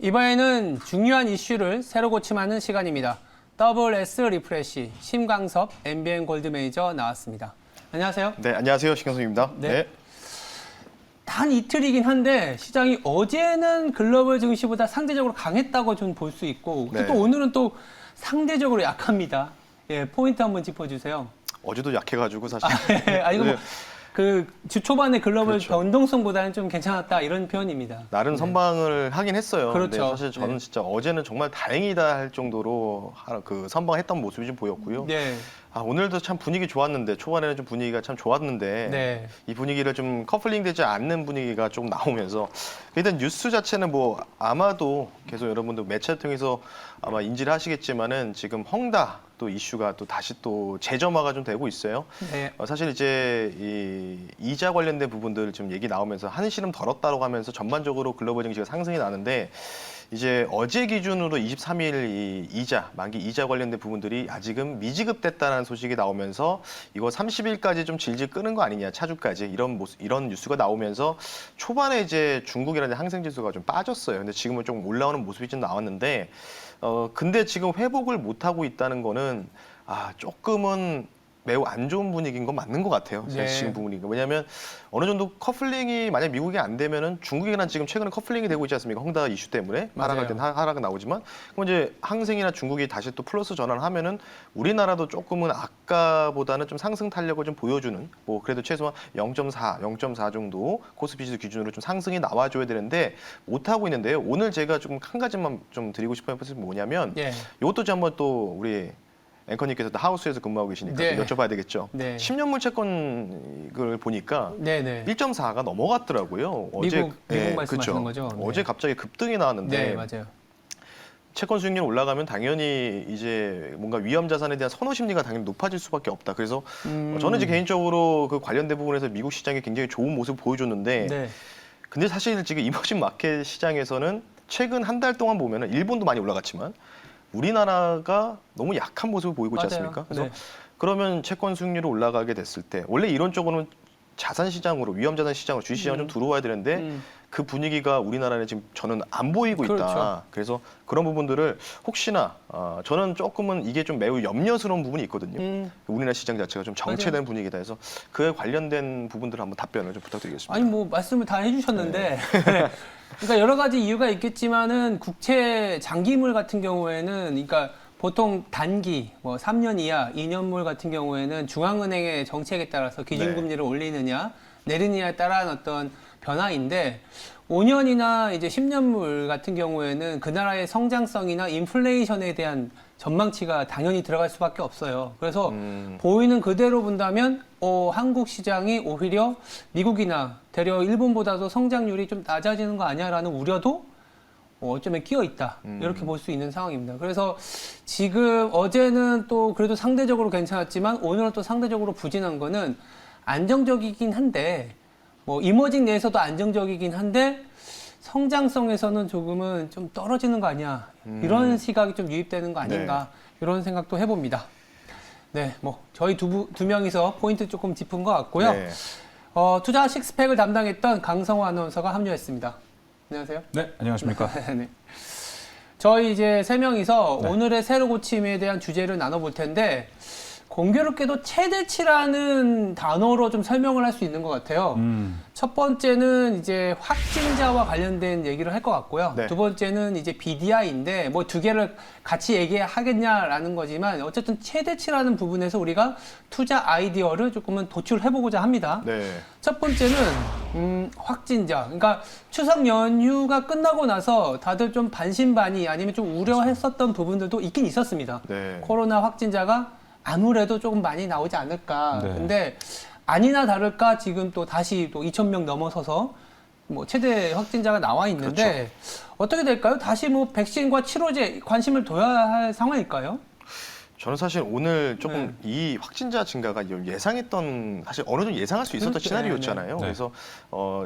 이번에는 중요한 이슈를 새로 고침하는 시간입니다. WS 리프레시 심광섭 MBN 골드 매니저 나왔습니다. 안녕하세요. 네, 안녕하세요. 신경섭입니다. 네. 단 이틀이긴 한데 시장이 어제는 글로벌 증시보다 상대적으로 강했다고 좀 볼 수 있고 네. 또 오늘은 또 상대적으로 약합니다. 예, 포인트 한번 짚어주세요. 어제도 약해가지고 사실. 아, 이거 뭐, 그 주 초반에 글로벌 그렇죠. 변동성보다는 좀 괜찮았다 이런 표현입니다. 나름 선방을 하긴 했어요. 그렇죠. 근데 사실 저는 네. 진짜 어제는 정말 다행이다 할 정도로 그 선방했던 모습이 좀 보였고요. 네. 아, 오늘도 참 분위기 좋았는데 초반에는 좀 분위기가 참 좋았는데 네. 이 분위기를 좀 커플링되지 않는 분위기가 좀 나오면서 일단 뉴스 자체는 뭐 아마도 계속 여러분들 매체를 통해서 아마 인지를 하시겠지만은 지금 헝다 또 이슈가 또 다시 또 재점화가 좀 되고 있어요. 네. 사실 이제 이 이자 관련된 부분들 지금 얘기 나오면서 한시름 덜었다고 하면서 전반적으로 글로벌 증시가 상승이 나는데 이제 어제 기준으로 23일 이 이자, 만기 이자 관련된 부분들이 아직은 미지급됐다는 소식이 나오면서 이거 30일까지 좀 질질 끄는 거 아니냐, 차주까지 이런 뉴스가 나오면서 초반에 이제 중국이라는 항생 지수가 좀 빠졌어요. 근데 지금은 좀 올라오는 모습이 좀 나왔는데 근데 지금 회복을 못 하고 있다는 거는 조금은 매우 안 좋은 분위기인 건 맞는 것 같아요. 네. 지금 부분이. 왜냐하면 어느 정도 커플링이 만약 미국이 안 되면은 중국이랑 지금 최근에 커플링이 되고 있지 않습니까? 헝다 이슈 때문에 하락할 때는 하락은 나오지만 그럼 이제 항생이나 중국이 다시 또 플러스 전환을 하면은 우리나라도 조금은 아까보다는 좀 상승 탄력을 좀 보여주는 뭐 그래도 최소한 0.4 정도 코스피 지수 기준으로 좀 상승이 나와줘야 되는데 못 하고 있는데요. 오늘 제가 좀 한 가지만 좀 드리고 싶은 것이 뭐냐면 예. 이것도 좀 한번 또 우리 앵커님께서 하우스에서 근무하고 계시니까 네. 여쭤봐야 되겠죠. 네. 10년물 채권을 보니까 네네. 1.4가 넘어갔더라고요. 어제 미국 말씀하시는 그쵸. 거죠? 네. 어제 갑자기 급등이 나왔는데 네, 맞아요. 채권 수익률 올라가면 당연히 이제 뭔가 위험 자산에 대한 선호 심리가 당연히 높아질 수밖에 없다. 그래서 저는 이제 개인적으로 그 관련된 부분에서 미국 시장이 굉장히 좋은 모습을 보여줬는데 네. 근데 사실 지금 이머징 마켓 시장에서는 최근 한 달 동안 보면은 일본도 많이 올라갔지만 우리나라가 너무 약한 모습을 보이고 있지 맞아요. 않습니까? 그래서 네. 그러면 채권 수익률이 올라가게 됐을 때 원래 이론적으로는 자산 시장으로 위험 자산 시장으로 주식 시장으로 좀 들어와야 되는데 그 분위기가 우리나라는 지금 저는 안 보이고 있다. 그렇죠. 그래서 그런 부분들을 혹시나 저는 조금은 이게 좀 매우 염려스러운 부분이 있거든요. 우리나라 시장 자체가 좀 정체된 분위기다 해서 그에 관련된 부분들을 한번 답변을 좀 부탁드리겠습니다. 아니 뭐 말씀을 다 해주셨는데 그러니까 여러 가지 이유가 있겠지만은 국채 장기물 같은 경우에는 그러니까 보통 단기 뭐 3년 이하 2년물 같은 경우에는 중앙은행의 정책에 따라서 기준금리를 올리느냐 내리느냐에 따른 어떤 변화인데 5년이나 이제 10년물 같은 경우에는 그 나라의 성장성이나 인플레이션에 대한 전망치가 당연히 들어갈 수밖에 없어요. 그래서 보이는 그대로 본다면 한국 시장이 오히려 미국이나 대려 일본보다도 성장률이 좀 낮아지는 거 아니야라는 우려도 어쩌면 끼어 있다. 이렇게 볼 수 있는 상황입니다. 그래서 지금 어제는 또 그래도 상대적으로 괜찮았지만 오늘은 또 상대적으로 부진한 거는 안정적이긴 한데 뭐 이머징 내에서도 안정적이긴 한데 성장성에서는 조금은 좀 떨어지는 거 아니야. 이런 시각이 좀 유입되는 거 아닌가. 이런 생각도 해봅니다. 네, 뭐 저희 두 명이서 포인트 조금 짚은 것 같고요. 네. 투자 식스팩을 담당했던 강성호 아나운서가 합류했습니다. 안녕하세요. 네, 안녕하십니까. 네. 저희 이제 세 명이서 오늘의 세로 고침에 대한 주제를 나눠볼 텐데 공교롭게도 최대치라는 단어로 좀 설명을 할 수 있는 것 같아요. 첫 번째는 이제 확진자와 관련된 얘기를 할 것 같고요. 네. 두 번째는 이제 BDI인데 뭐 두 개를 같이 얘기하겠냐라는 거지만 어쨌든 최대치라는 부분에서 우리가 투자 아이디어를 조금은 도출해보고자 합니다. 네. 첫 번째는 확진자. 그러니까 추석 연휴가 끝나고 나서 다들 좀 반신반의 아니면 좀 우려했었던 부분들도 있긴 있었습니다. 네. 코로나 확진자가 아무래도 조금 많이 나오지 않을까. 네. 근데 아니나 다를까 지금 또 다시 또 2,000명 넘어서서 뭐 최대 확진자가 나와 있는데 그렇죠. 어떻게 될까요? 다시 뭐 백신과 치료제 관심을 둬야 할 상황일까요? 저는 사실 오늘 조금 네. 이 확진자 증가가 예상했던 사실 어느 정도 예상할 수 있었던 그렇죠. 시나리오였잖아요. 네. 그래서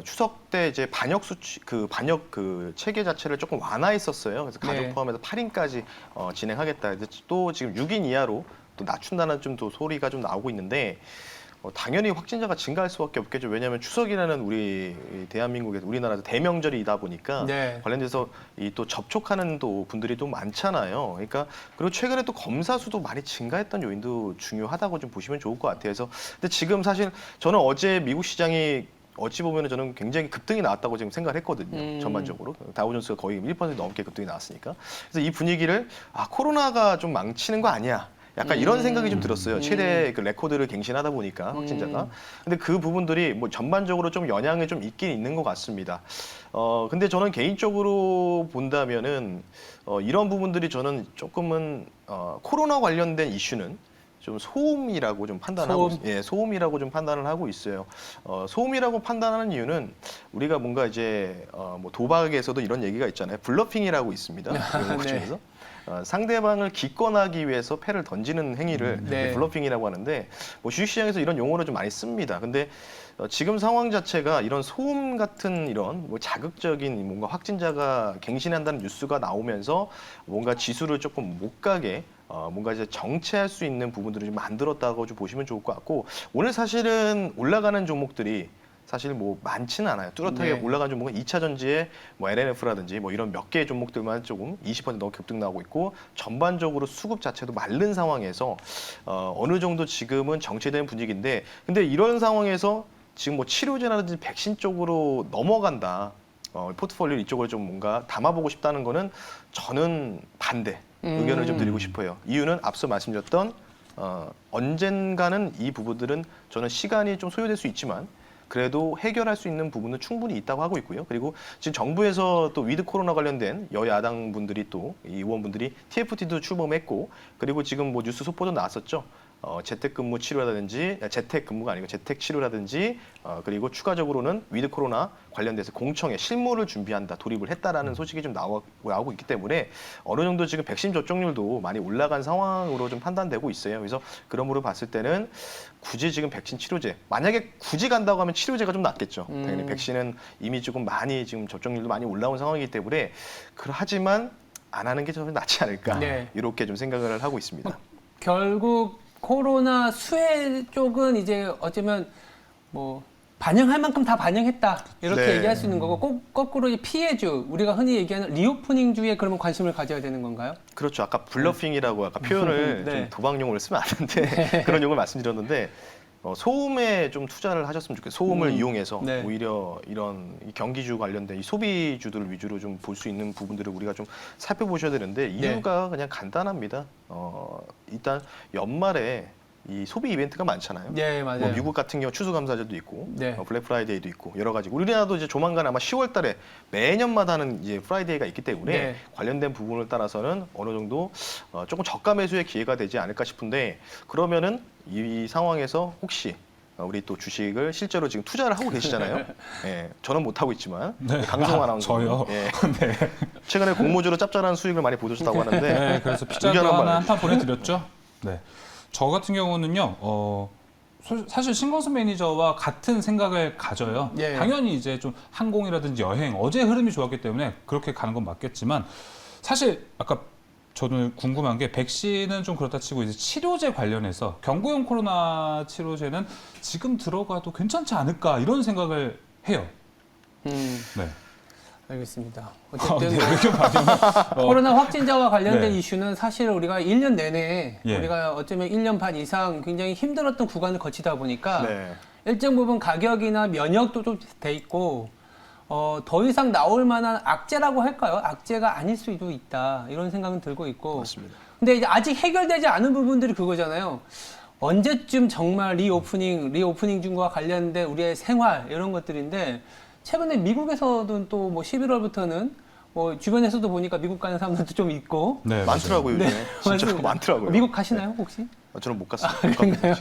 추석 때 이제 방역 수치 방역 체계 자체를 조금 완화했었어요. 그래서 가족 네. 포함해서 8인까지 진행하겠다. 또 지금 6인 이하로 또 낮춘다는 좀 또 소리가 좀 나오고 있는데 당연히 확진자가 증가할 수밖에 없겠죠. 왜냐하면 추석이라는 우리 대한민국에서 우리나라 대명절이다 보니까 네. 관련돼서 이 또 접촉하는 또 분들이 또 많잖아요. 그러니까 그리고 최근에 또 검사 수도 많이 증가했던 요인도 중요하다고 좀 보시면 좋을 것 같아요. 그래서 근데 지금 사실 저는 어제 미국 시장이 어찌 보면 저는 굉장히 급등이 나왔다고 지금 생각을 했거든요. 전반적으로. 다우존스가 거의 1% 넘게 급등이 나왔으니까. 그래서 이 분위기를 코로나가 좀 망치는 거 아니야. 약간 이런 생각이 좀 들었어요. 최대 그 레코드를 갱신하다 보니까 확진자가. 근데 그 부분들이 뭐 전반적으로 좀 영향이 좀 있긴 있는 것 같습니다. 근데 저는 개인적으로 본다면은 이런 부분들이 저는 조금은 코로나 관련된 이슈는 좀 소음이라고 좀 판단하고 소음이라고 좀 판단을 하고 있어요. 소음이라고 판단하는 이유는 우리가 뭔가 이제 뭐 도박에서도 이런 얘기가 있잖아요. 블러핑이라고 있습니다. 영국 중에서. 상대방을 기권하기 위해서 패를 던지는 행위를 네. 블러핑이라고 하는데 뭐 주식시장에서 이런 용어를 좀 많이 씁니다. 근데 지금 상황 자체가 이런 소음 같은 이런 뭐 자극적인 뭔가 확진자가 갱신한다는 뉴스가 나오면서 뭔가 지수를 조금 못 가게 뭔가 이제 정체할 수 있는 부분들을 좀 만들었다고 좀 보시면 좋을 것 같고 오늘 사실은 올라가는 종목들이 사실 뭐 많지는 않아요. 뚜렷하게 네. 올라간 종목은 2차 전지에 뭐 LNF라든지 뭐 이런 몇 개의 종목들만 조금 20% 넘게 급등 나오고 있고 전반적으로 수급 자체도 마른 상황에서 어느 정도 지금은 정체된 분위기인데 근데 이런 상황에서 지금 뭐 치료제라든지 백신 쪽으로 넘어간다. 포트폴리오 이쪽으로 좀 뭔가 담아보고 싶다는 거는 저는 반대 의견을 좀 드리고 싶어요. 이유는 앞서 말씀드렸던 언젠가는 이 부분들은 저는 시간이 좀 소요될 수 있지만 그래도 해결할 수 있는 부분은 충분히 있다고 하고 있고요. 그리고 지금 정부에서 또 위드 코로나 관련된 여야당 분들이 또 이 의원분들이 TFT도 출범했고 그리고 지금 뭐 뉴스 속보도 나왔었죠. 재택근무 치료라든지 재택근무가 아니고 재택치료라든지 그리고 추가적으로는 위드 코로나 관련돼서 공청회 실무를 준비한다 돌입을 했다라는 소식이 좀 나오고 있기 때문에 어느 정도 지금 백신 접종률도 많이 올라간 상황으로 좀 판단되고 있어요. 그래서 그러므로 봤을 때는 굳이 지금 백신 치료제 만약에 굳이 간다고 하면 치료제가 좀 낫겠죠. 당연히 백신은 이미 조금 많이 지금 접종률도 많이 올라온 상황이기 때문에 하지만 안 하는 게 좀 낫지 않을까 네. 이렇게 좀 생각을 하고 있습니다. 결국 코로나 수혜 쪽은 이제 어쩌면 뭐 반영할 만큼 다 반영했다 이렇게 네. 얘기할 수 있는 거고 꼭 거꾸로 이 피해주 우리가 흔히 얘기하는 리오프닝주에 그러면 관심을 가져야 되는 건가요? 그렇죠. 아까 블러핑이라고 아까 표현을 네. 좀 도박 용어를 쓰면 안 되는데 그런 용어를 말씀드렸는데 소음에 좀 투자를 하셨으면 좋겠어요. 소음을 이용해서 네. 오히려 이런 이 경기주 관련된 이 소비주들 위주로 좀 볼 수 있는 부분들을 우리가 좀 살펴보셔야 되는데 이유가 그냥 간단합니다. 일단 연말에 이 소비 이벤트가 많잖아요. 네, 맞아요. 뭐 미국 같은 경우 추수감사절도 있고 네. 블랙 프라이데이도 있고 여러 가지. 우리나라도 이제 조만간 아마 10월달에 매년마다 하는 이제 프라이데이가 있기 때문에 네. 관련된 부분을 따라서는 어느 정도 조금 저가 매수의 기회가 되지 않을까 싶은데 그러면은 이 상황에서 혹시 우리 또 주식을 실제로 지금 투자를 하고 계시잖아요. 예, 저는 못 하고 있지만 강성 아나운서 저요? 예, 네. 최근에 공모주로 짭짤한 수익을 많이 보셨다고 하는데 네, 그래서 피자도 의견 한번 하나 한 판 보내드렸죠. 네. 저 같은 경우는요, 사실 신건수 매니저와 같은 생각을 가져요. 예. 당연히 이제 좀 항공이라든지 여행, 어제 흐름이 좋았기 때문에 그렇게 가는 건 맞겠지만, 사실 아까 저는 궁금한 게 백신은 좀 그렇다 치고 이제 치료제 관련해서 경구용 코로나 치료제는 지금 들어가도 괜찮지 않을까 이런 생각을 해요. 네. 알겠습니다. 네, 어쨌든 의견 많이 코로나 확진자와 관련된 네. 이슈는 사실 우리가 1년 내내 예. 우리가 어쩌면 1년 반 이상 굉장히 힘들었던 구간을 거치다 보니까 네. 일정 부분 가격이나 면역도 좀 돼 있고 더 이상 나올 만한 악재라고 할까요? 악재가 아닐 수도 있다 이런 생각은 들고 있고 맞습니다. 근데 이제 아직 해결되지 않은 부분들이 그거잖아요. 언제쯤 정말 리오프닝 중과 관련된 우리의 생활 이런 것들인데 최근에 미국에서도 또 뭐 11월부터는 뭐 주변에서도 보니까 미국 가는 사람들도 좀 있고 네, 많더라고요. 네, 요즘에. 진짜 맞습니다. 많더라고요. 미국 가시나요 혹시? 저는 못 갔어요. 못 그런가요?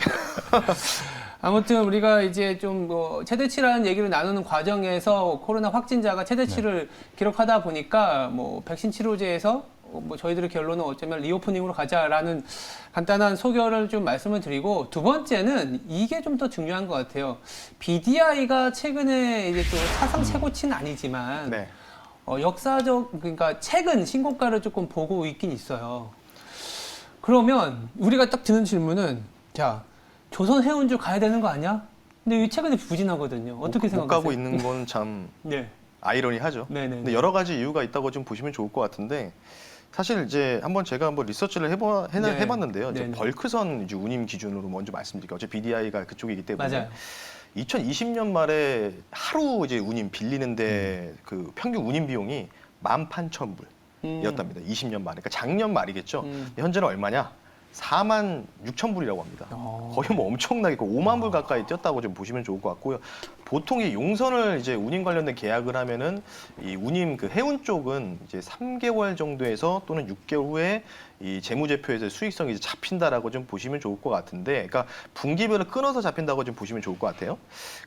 아무튼 우리가 이제 좀 뭐 최대치라는 얘기를 나누는 과정에서 코로나 확진자가 최대치를 기록하다 보니까 뭐 백신 치료제에서 뭐 저희들의 결론은 어쩌면 리오프닝으로 가자라는 간단한 소결을 좀 말씀을 드리고 두 번째는 이게 좀 더 중요한 것 같아요. BDI가 최근에 이제 또 사상 최고치는 아니지만 네. 역사적 그러니까 최근 신고가를 조금 보고 있긴 있어요. 그러면 우리가 딱 드는 질문은 자 조선 해운주 가야 되는 거 아니야? 근데 이 최근에 부진하거든요. 어떻게 못 생각하세요? 가고 있는 건 참 네. 아이러니하죠. 네네. 근데 여러 가지 이유가 있다고 좀 보시면 좋을 것 같은데 사실 이제 제가 한번 리서치를 네. 해봤는데요. 이제 네네. 벌크선 이제 운임 기준으로 먼저 말씀드릴게요. 어제 BDI가 그쪽이기 때문에 맞아요. 2020년 말에 하루 이제 운임 빌리는데 그 평균 운임 비용이 18,000불이었답니다. 20년 말에. 그러니까 작년 말이겠죠. 현재는 얼마냐? 46,000불이라고 합니다. 거의 뭐 엄청나게 5만 불 가까이 뛰었다고 좀 보시면 좋을 것 같고요. 보통 이 용선을 이제 운임 관련된 계약을 하면은 이 운임 그 해운 쪽은 이제 3개월 정도에서 또는 6개월 후에 이 재무제표에서 수익성이 이제 잡힌다라고 좀 보시면 좋을 것 같은데, 그러니까 분기별로 끊어서 잡힌다고 좀 보시면 좋을 것 같아요.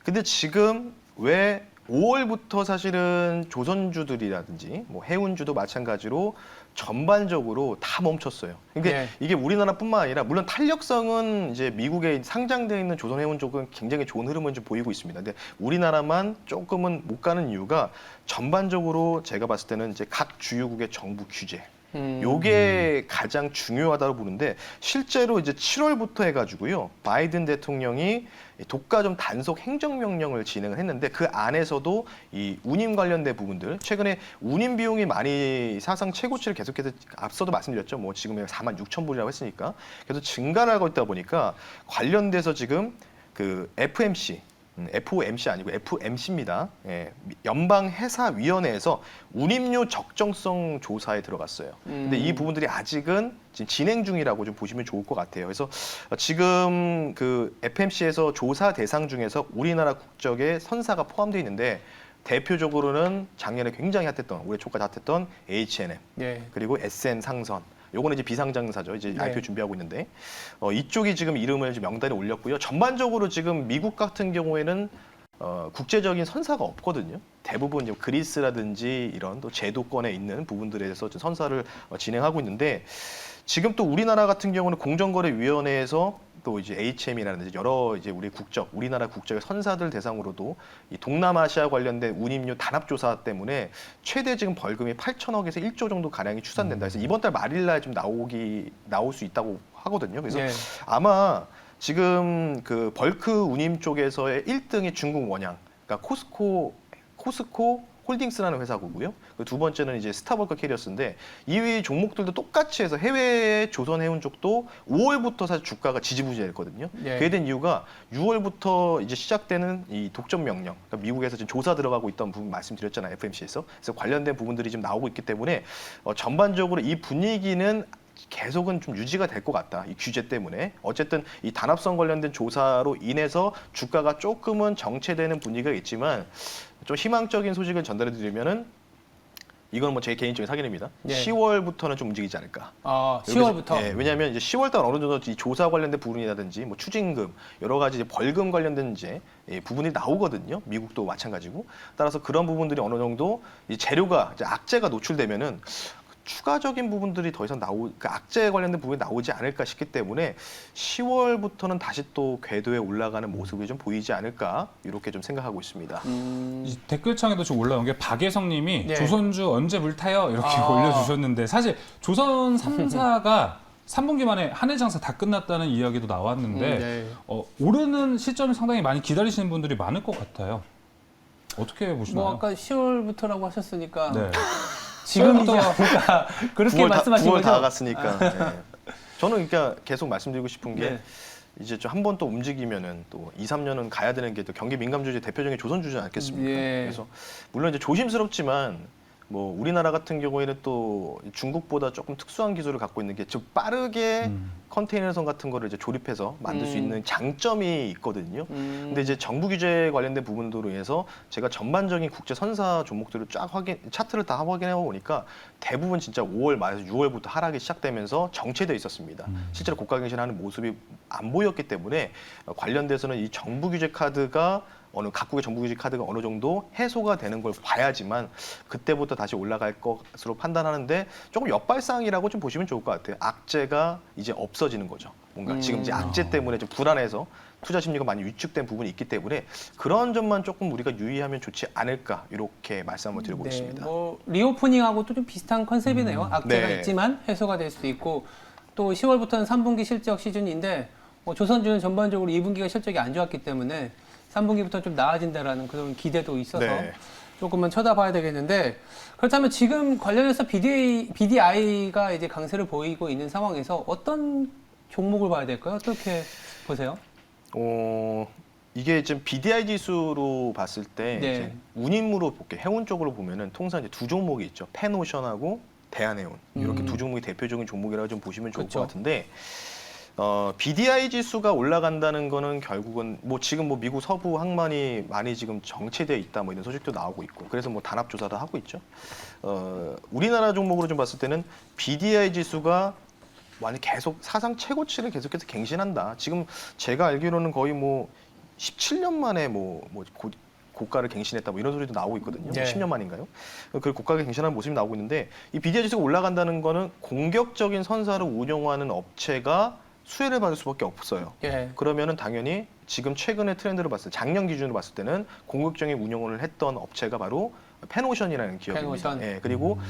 근데 지금 왜 5월부터 사실은 조선주들이라든지 뭐 해운주도 마찬가지로 전반적으로 다 멈췄어요. 그러니까 네. 이게 우리나라뿐만 아니라 물론 탄력성은 이제 미국에 상장되어 있는 조선해운 쪽은 굉장히 좋은 흐름을 좀 보이고 있습니다. 근데 우리나라만 조금은 못 가는 이유가 전반적으로 제가 봤을 때는 이제 각 주요국의 정부 규제. 요게 가장 중요하다고 보는데 실제로 이제 7월부터 해가지고요 바이든 대통령이 독과점 단속 행정명령을 진행을 했는데 그 안에서도 이 운임 관련된 부분들 최근에 운임 비용이 많이 사상 최고치를 계속해서 앞서도 말씀드렸죠 뭐 지금 46,000불이라고 했으니까 그래서 증가를 하고 있다 보니까 관련돼서 지금 그 FMC FOMC 아니고 FMC입니다. 예, 연방해사위원회에서 운임료 적정성 조사에 들어갔어요. 근데 이 부분들이 아직은 지금 진행 중이라고 좀 보시면 좋을 것 같아요. 그래서 지금 그 FMC에서 조사 대상 중에서 우리나라 국적의 선사가 포함되어 있는데 대표적으로는 작년에 굉장히 핫했던 올해 초까지 핫했던 H&M 네. 그리고 그리고 SM 상선. 요거는 이제 비상장사죠. 이제 네. IPO 준비하고 있는데 이쪽이 지금 이름을 지금 명단에 올렸고요. 전반적으로 지금 미국 같은 경우에는 국제적인 선사가 없거든요. 대부분 이제 그리스라든지 이런 또 제도권에 있는 부분들에 대해서 좀 선사를 진행하고 있는데 지금 또 우리나라 같은 경우는 공정거래위원회에서 또 이제 HM이라든지 여러 이제 우리나라 국적의 선사들 대상으로도 이 동남아시아 관련된 운임료 단합 조사 때문에 최대 지금 벌금이 8천억에서 1조 정도 가량이 추산된다. 그래서 이번 달 말일날 좀 나올 수 있다고 하거든요. 그래서 네. 아마 지금 그 벌크 운임 쪽에서의 1등이 중국 원양, 그러니까 코스코 홀딩스라는 회사고요. 그 두 번째는 이제 스타벌크 캐리어스인데 이 종목들도 똑같이 해서 해외 조선 해운 쪽도 5월부터 사실 주가가 지지부진했거든요. 네. 그에 대한 이유가 6월부터 이제 시작되는 이 독점 명령, 그러니까 미국에서 지금 조사 들어가고 있던 부분 말씀드렸잖아요, FMC에서. 그래서 관련된 부분들이 지금 나오고 있기 때문에 전반적으로 이 분위기는 계속은 좀 유지가 될 것 같다. 이 규제 때문에. 어쨌든 이 단합성 관련된 조사로 인해서 주가가 조금은 정체되는 분위기가 있지만 좀 희망적인 소식을 전달해 드리면은 이건 뭐 제 개인적인 사견입니다. 네. 10월부터는 좀 움직이지 않을까. 아, 10월부터. 예, 왜냐하면 이제 10월달 어느 정도 이 조사 관련된 부분이라든지 뭐 추징금 여러 가지 이제 벌금 관련된 이제 부분이 나오거든요. 미국도 마찬가지고. 따라서 그런 부분들이 어느 정도 이 재료가 이제 악재가 노출되면은 추가적인 부분들이 더 이상 그 악재 관련된 부분이 나오지 않을까 싶기 때문에 10월부터는 다시 또 궤도에 올라가는 모습이 좀 보이지 않을까 이렇게 좀 생각하고 있습니다. 이 댓글창에도 지금 올라온 게 박예성님이 네. 조선주 언제 불타요? 이렇게 아. 올려주셨는데 사실 조선 3사가 3분기 만에 한해 장사 다 끝났다는 이야기도 나왔는데 네. 오르는 시점이 상당히 많이 기다리시는 분들이 많을 것 같아요. 어떻게 보시나요? 뭐 아까 10월부터라고 하셨으니까 네. 지금이죠. 그러니까 그렇게 9월 말씀하신 9월 거죠? 다 갔으니까. 네. 저는 그러니까 계속 말씀드리고 싶은 게 네. 이제 좀 한 번 또 움직이면은 또 2, 3년은 가야 되는 게 또 경기 민감 주제 대표적인 조선 주제 아니겠습니까? 예. 그래서 물론 이제 조심스럽지만 뭐 우리나라 같은 경우에는 또 중국보다 조금 특수한 기술을 갖고 있는 게 좀 빠르게 컨테이너선 같은 거를 이제 조립해서 만들 수 있는 장점이 있거든요. 근데 이제 정부 규제 관련된 부분으로 인해서 제가 전반적인 국제 선사 종목들을 쫙 차트를 다 확인해 보니까 대부분 진짜 5월 말에서 6월부터 하락이 시작되면서 정체돼 있었습니다. 실제로 고가 갱신하는 모습이 안 보였기 때문에 관련돼서는 이 정부 규제 카드가 각국의 정부 규제 카드가 어느 정도 해소가 되는 걸 봐야지만 그때부터 다시 올라갈 것으로 판단하는데 조금 역발상이라고 좀 보시면 좋을 것 같아요. 악재가 이제 없어지는 거죠. 뭔가 지금 이제 악재 때문에 좀 불안해서 투자 심리가 많이 위축된 부분이 있기 때문에 그런 점만 조금 우리가 유의하면 좋지 않을까 이렇게 말씀을 드리고 네, 있습니다. 뭐 리오프닝하고도 좀 비슷한 컨셉이네요. 악재가 네. 있지만 해소가 될 수도 있고 또 10월부터는 3분기 실적 시즌인데 조선주는 전반적으로 2분기가 실적이 안 좋았기 때문에 3분기부터 좀 나아진다라는 그런 기대도 있어서 네. 조금만 쳐다봐야 되겠는데 그렇다면 지금 관련해서 BDI가 이제 강세를 보이고 있는 상황에서 어떤 종목을 봐야 될까요? 어떻게 보세요? 이게 지금 BDI 지수로 봤을 때 네. 이제 운임으로 볼게요. 해운 쪽으로 보면은 통상 이제 두 종목이 있죠. 펜오션하고 대한해운 이렇게 두 종목이 대표적인 종목이라고 좀 보시면 좋을 그렇죠. 것 같은데 BDI 지수가 올라간다는 거는 결국은 뭐 지금 뭐 미국 서부 항만이 많이 지금 정체돼 있다 뭐 이런 소식도 나오고 있고 그래서 뭐 단합 조사도 하고 있죠. 우리나라 종목으로 좀 봤을 때는 BDI 지수가 완전 계속 사상 최고치를 계속해서 갱신한다. 지금 제가 알기로는 거의 뭐 17년 만에 고가를 갱신했다 뭐 이런 소리도 나오고 있거든요. 네. 10년 만인가요? 그 고가를 갱신하는 모습이 나오고 있는데 이 BDI 지수가 올라간다는 거는 공격적인 선사를 운영하는 업체가 수혜를 받을 수밖에 없어요. 예. 그러면은 당연히 지금 최근의 트렌드를 봤을 때 작년 기준으로 봤을 때는 공격적인 운영을 했던 업체가 바로 펜오션이라는 기업입니다. 펜오션. 예, 그리고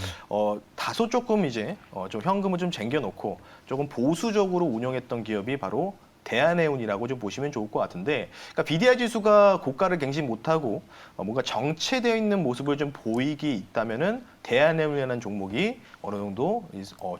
다소 조금 이제 좀 현금을 좀 쟁겨놓고 조금 보수적으로 운영했던 기업이 바로 대한해운이라고 좀 보시면 좋을 것 같은데, 그러니까 BDI 지수가 고가를 갱신 못하고 뭔가 정체되어 있는 모습을 좀 보이기 있다면은 대한해운이라는 종목이 어느 정도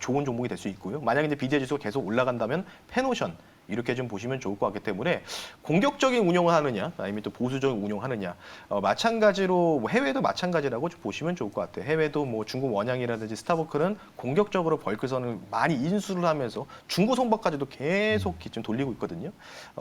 좋은 종목이 될 수 있고요. 만약에 이제 BDI 지수가 계속 올라간다면 펜오션 이렇게 좀 보시면 좋을 것 같기 때문에 공격적인 운영을 하느냐 아니면 또 보수적인 운영하느냐 마찬가지로 뭐 해외도 마찬가지라고 좀 보시면 좋을 것 같아요. 해외도 뭐 중국 원양이라든지 스타버크는 공격적으로 벌크선을 많이 인수를 하면서 중고 선박까지도 계속 좀 돌리고 있거든요.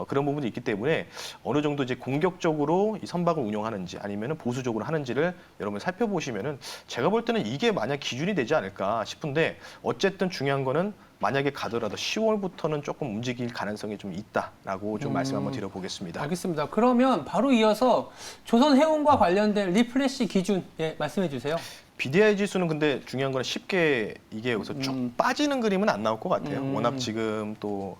그런 부분이 있기 때문에 어느 정도 이제 공격적으로 이 선박을 운영하는지 아니면 보수적으로 하는지를 여러분 살펴보시면은 제가 볼 때는 이게 만약 기준이 되지 않을까 싶은데 어쨌든 중요한 거는 만약에 가더라도 10월부터는 조금 움직일 가능성이 좀 있다라고 좀 말씀 한번 드려보겠습니다. 알겠습니다. 그러면 바로 이어서 조선해운과 관련된 리플래시 기준 말씀해 주세요. BDI 지수는 근데 중요한 건 쉽게 이게 여기서 쭉 빠지는 그림은 안 나올 것 같아요. 워낙 지금 또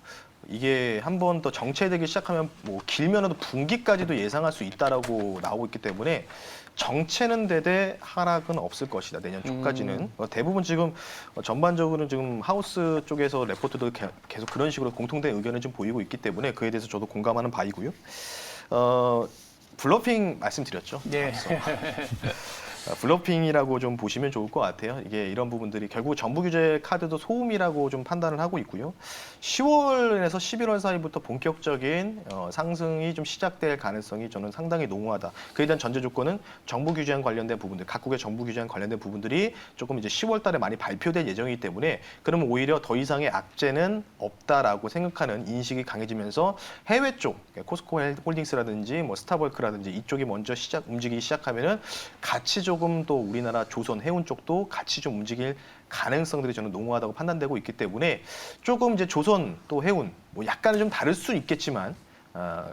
이게 한 번 더 정체되기 시작하면 뭐 길면은 분기까지도 예상할 수 있다라고 나오고 있기 때문에 정체는 되되 하락은 없을 것이다. 내년 초까지는. 대부분 지금 전반적으로 지금 하우스 쪽에서 레포트도 계속 그런 식으로 공통된 의견을 좀 보이고 있기 때문에 그에 대해서 저도 공감하는 바이고요. 블러핑 말씀드렸죠. 네. 블러핑이라고 좀 보시면 좋을 것 같아요. 이게 이런 부분들이 결국 정부 규제 카드도 소음이라고 좀 판단을 하고 있고요. 10월에서 11월 사이부터 본격적인 상승이 좀 시작될 가능성이 저는 상당히 농후하다. 그에 대한 전제 조건은 정부 규제안 관련된 부분들, 각국의 정부 규제안 관련된 부분들이 조금 이제 10월 달에 많이 발표될 예정이기 때문에 그러면 오히려 더 이상의 악재는 없다라고 생각하는 인식이 강해지면서 해외 쪽, 코스코 홀딩스라든지 뭐 스타버크라든지 이쪽이 먼저 움직이기 시작하면은 같이 조금 또 우리나라 조선 해운 쪽도 같이 좀 움직일 가능성들이 저는 농후하다고 판단되고 있기 때문에 조금 이제 조선 또 해운 뭐 약간은 좀 다를 수 있겠지만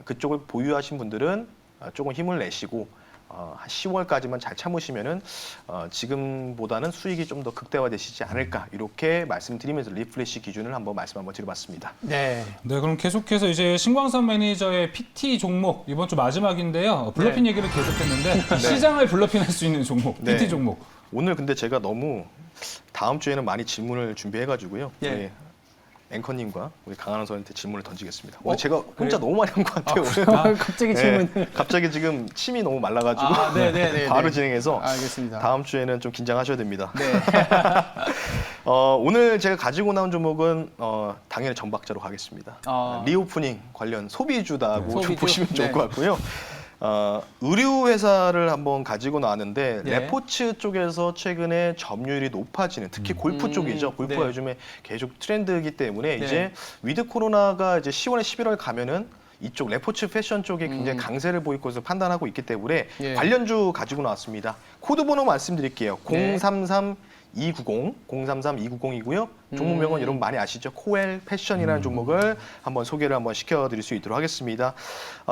그쪽을 보유하신 분들은 조금 힘을 내시고 한 10월까지만 잘 참으시면은 지금보다는 수익이 좀 더 극대화되시지 않을까 이렇게 말씀드리면서 리플래시 기준을 말씀 한번 드려봤습니다. 네. 네, 그럼 계속해서 이제 신광선 매니저의 PT 종목 이번 주 마지막인데요. 블러핑 네. 얘기를 계속했는데 시장을 블러핑할 수 있는 종목, 네. PT 종목. 오늘 근데 제가 너무 다음 주에는 많이 질문을 준비해가지고요. 예. 우리 앵커님과 우리 강한원 선생님한테 질문을 던지겠습니다. 오늘 제가 혼자 그래요? 너무 많이 한 것 같아요. 오늘. 갑자기 네, 질문을. 갑자기 지금 침이 너무 말라가지고 네네네. 바로 진행해서 알겠습니다. 다음 주에는 좀 긴장하셔야 됩니다. 네. 오늘 제가 가지고 나온 종목은 당연히 전박자로 가겠습니다. 리오프닝 관련 소비주다고 좀 소비주? 보시면 좋을 네. 것 같고요. 의류 회사를 한번 가지고 나왔는데 네. 레포츠 쪽에서 최근에 점유율이 높아지는 특히 골프 쪽이죠. 골프가 네. 요즘에 계속 트렌드이기 때문에 네. 이제 위드 코로나가 이제 10월에 11월 가면은 이쪽 레포츠 패션 쪽이 굉장히 강세를 보일 것으로 판단하고 있기 때문에 예. 관련주 가지고 나왔습니다. 코드 번호 말씀드릴게요. 네. 033-290이고요. 종목명은 여러분 많이 아시죠? 코엘 패션이라는 종목을 한번 소개를 한번 시켜드릴 수 있도록 하겠습니다.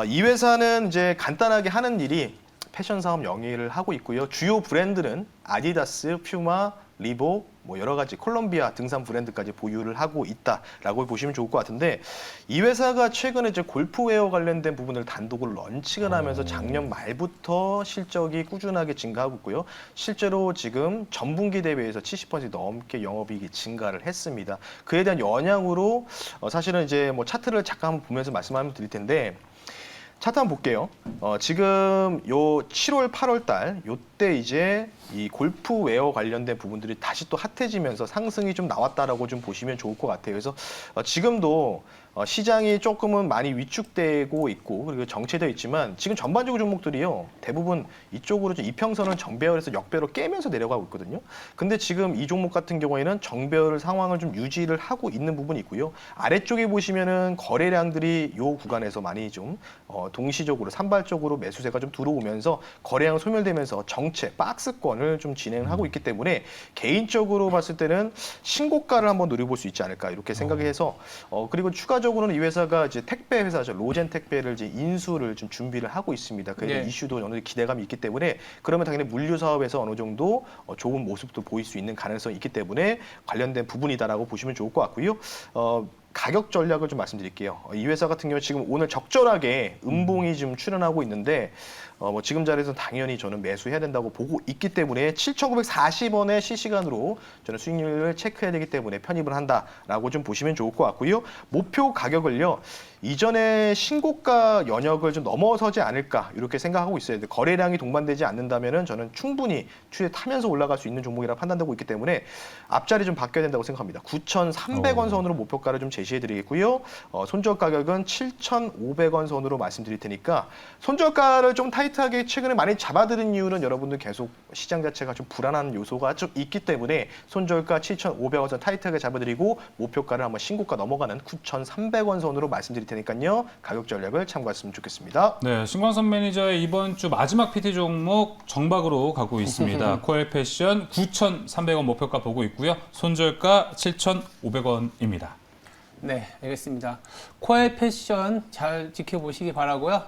이 회사는 이제 간단하게 하는 일이 패션 사업 영위를 하고 있고요. 주요 브랜드는 아디다스, 퓨마, 리복, 뭐 여러 가지 콜롬비아 등산 브랜드까지 보유를 하고 있다라고 보시면 좋을 것 같은데 이 회사가 최근에 이제 골프웨어 관련된 부분을 단독으로 런칭을 하면서 작년 말부터 실적이 꾸준하게 증가하고 있고요. 실제로 지금 전분기 대비해서 70% 넘게 영업이익이 증가를 했습니다. 그에 대한 영향으로 사실은 이제 뭐 차트를 잠깐 한번 보면서 말씀을 드릴 텐데 차트 한번 볼게요. 지금 요 7월, 8월 달 요때 이제 이 골프웨어 관련된 부분들이 다시 또 핫해지면서 상승이 좀 나왔다라고 좀 보시면 좋을 것 같아요. 그래서 지금도 시장이 조금은 많이 위축되고 있고 그리고 정체되어 있지만 지금 전반적으로 종목들이요 대부분 이쪽으로 좀 이평선을 정배열해서 역배로 깨면서 내려가고 있거든요. 근데 지금 이 종목 같은 경우에는 정배열 상황을 좀 유지를 하고 있는 부분이 있고요. 아래쪽에 보시면은 거래량들이 요 구간에서 많이 좀 동시적으로 산발적으로 매수세가 좀 들어오면서 거래량 소멸되면서 정체 박스권을 좀 진행하고 있기 때문에 개인적으로 봤을 때는 신고가를 한번 노려볼 수 있지 않을까 이렇게 생각해서 그리고 추가적으로는 이 회사가 이제 택배 회사죠. 로젠 택배를 이제 인수를 좀 준비를 하고 있습니다. 그에 대한 네. 이슈도 어느 정도 기대감이 있기 때문에 그러면 당연히 물류 사업에서 어느 정도 좋은 모습도 보일 수 있는 가능성이 있기 때문에 관련된 부분이다라고 보시면 좋을 것 같고요. 가격 전략을 좀 말씀드릴게요. 이 회사 같은 경우 지금 오늘 적절하게 음봉이 좀 출현하고 있는데 뭐 지금 자리에서는 당연히 저는 매수해야 된다고 보고 있기 때문에 7,940원의 실시간으로 저는 수익률을 체크해야 되기 때문에 편입을 한다라고 좀 보시면 좋을 것 같고요. 목표 가격을요. 이전에 신고가 연역을 좀 넘어서지 않을까 이렇게 생각하고 있어요. 거래량이 동반되지 않는다면은 저는 충분히 추세 타면서 올라갈 수 있는 종목이라 판단되고 있기 때문에 앞자리 좀 바뀌어야 된다고 생각합니다. 9,300원 선으로 목표가를 좀 제시해드리겠고요. 손절 가격은 7,500원 선으로 말씀드릴 테니까 손절가를 좀 타이트하게 최근에 많이 잡아드린 이유는 여러분들 계속 시장 자체가 좀 불안한 요소가 좀 있기 때문에 손절가 7,500원 선 타이트하게 잡아드리고 목표가를 한번 신고가 넘어가는 9,300원 선으로 말씀드릴 테니까요. 가격 전략을 참고하시면 좋겠습니다. 네, 신광선 매니저의 이번 주 마지막 PT 종목 정박으로 가고 있습니다. 코엘 패션 9,300원 목표가 보고 있고요. 손절가 7,500원입니다. 네, 알겠습니다. 코엘 패션 잘 지켜보시기 바라고요.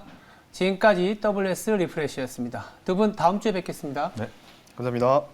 지금까지 WS 리프레시였습니다. 두 분 다음 주에 뵙겠습니다. 네. 감사합니다.